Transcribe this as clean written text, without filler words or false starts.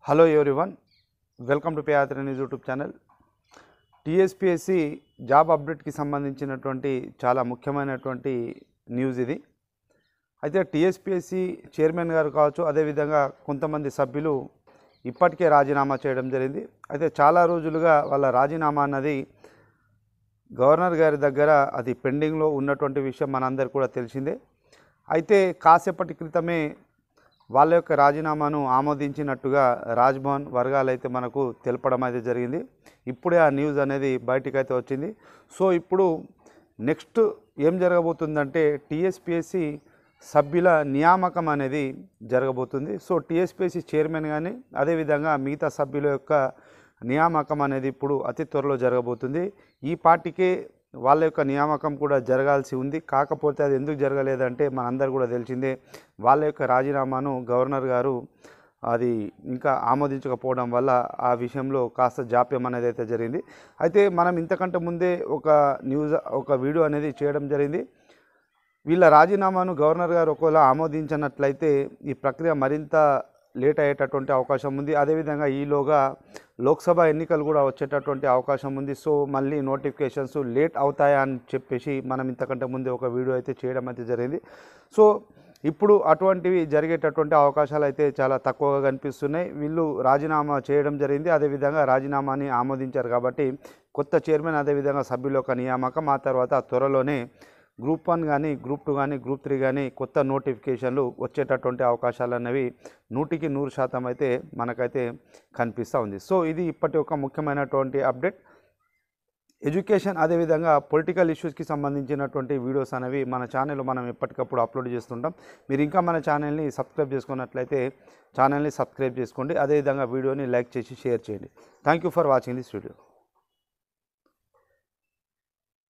Hello everyone, welcome to Peyatra news YouTube channel. TSPSC job అప్డేట్కి సంబంధించినటువంటి చాలా ముఖ్యమైనటువంటి న్యూస్ ఇది. అయితే టీఎస్పీఎస్సీ చైర్మన్ గారు కావచ్చు, అదేవిధంగా కొంతమంది సభ్యులు ఇప్పటికే రాజీనామా చేయడం జరిగింది. అయితే చాలా రోజులుగా వాళ్ళ రాజీనామా అన్నది గవర్నర్ గారి దగ్గర అది పెండింగ్లో ఉన్నటువంటి విషయం మనందరికీ కూడా తెలిసిందే. అయితే కాసేపటి క్రితమే వాళ్ళ యొక్క రాజీనామాను ఆమోదించినట్టుగా రాజ్భవన్ వర్గాలు అయితే మనకు తెలపడం అయితే జరిగింది. ఇప్పుడే ఆ న్యూస్ అనేది బయటికైతే వచ్చింది. సో ఇప్పుడు నెక్స్ట్ ఏం జరగబోతుందంటే టీఎస్పీఎస్సీ సభ్యుల నియామకం అనేది జరగబోతుంది. సో టీఎస్పీఎస్సీ చైర్మన్ కానీ అదేవిధంగా మిగతా సభ్యుల యొక్క నియామకం అనేది ఇప్పుడు అతి త్వరలో జరగబోతుంది. ఈ పార్టీకే వాళ్ళ యొక్క నియామకం కూడా జరగాల్సి ఉంది. కాకపోతే అది ఎందుకు జరగలేదంటే మనందరూ కూడా తెలిసిందే, వాళ్ళ యొక్క రాజీనామాను గవర్నర్ గారు అది ఇంకా ఆమోదించకపోవడం వల్ల ఆ విషయంలో కాస్త జాప్యం అనేది అయితే జరిగింది. అయితే మనం ఇంతకంటే ముందే ఒక వీడియో అనేది చేయడం జరిగింది. వీళ్ళ రాజీనామాను గవర్నర్ గారు ఒకవేళ ఆమోదించినట్లయితే ఈ ప్రక్రియ మరింత లేట్ అయ్యేటటువంటి అవకాశం ఉంది. అదేవిధంగా ఈలోగా లోక్సభ ఎన్నికలు కూడా వచ్చేటటువంటి అవకాశం ఉంది. సో మళ్ళీ నోటిఫికేషన్స్ లేట్ అవుతాయా అని చెప్పేసి మనం ఇంతకంటే ముందే ఒక వీడియో అయితే చేయడం అయితే జరిగింది. సో ఇప్పుడు అటువంటివి జరిగేటటువంటి అవకాశాలు అయితే చాలా తక్కువగా కనిపిస్తున్నాయి. వీళ్ళు రాజీనామా చేయడం జరిగింది, అదేవిధంగా రాజీనామాని ఆమోదించారు కాబట్టి కొత్త చైర్మన్ అదేవిధంగా సభ్యుల యొక్క నియామకం, ఆ తర్వాత త్వరలోనే గ్రూప్ 1 కానీ గ్రూప్ 2 కానీ గ్రూప్ 3 కానీ కొత్త నోటిఫికేషన్లు వచ్చేటటువంటి అవకాశాలు అనేవి 100% అయితే మనకైతే కనిపిస్తూ ఉంది. సో ఇది ఇప్పటి ఒక ముఖ్యమైనటువంటి అప్డేట్. ఎడ్యుకేషన్ అదేవిధంగా పొలిటికల్ ఇష్యూస్కి సంబంధించినటువంటి వీడియోస్ అనేవి మన ఛానల్లో మనం ఎప్పటికప్పుడు అప్లోడ్ చేస్తుంటాం. మీరు ఇంకా మన ఛానల్ని సబ్స్క్రైబ్ చేసుకున్నట్లయితే ఛానల్ని సబ్స్క్రైబ్ చేసుకోండి, అదేవిధంగా వీడియోని లైక్ చేసి షేర్ చేయండి. Thank you for watching this video.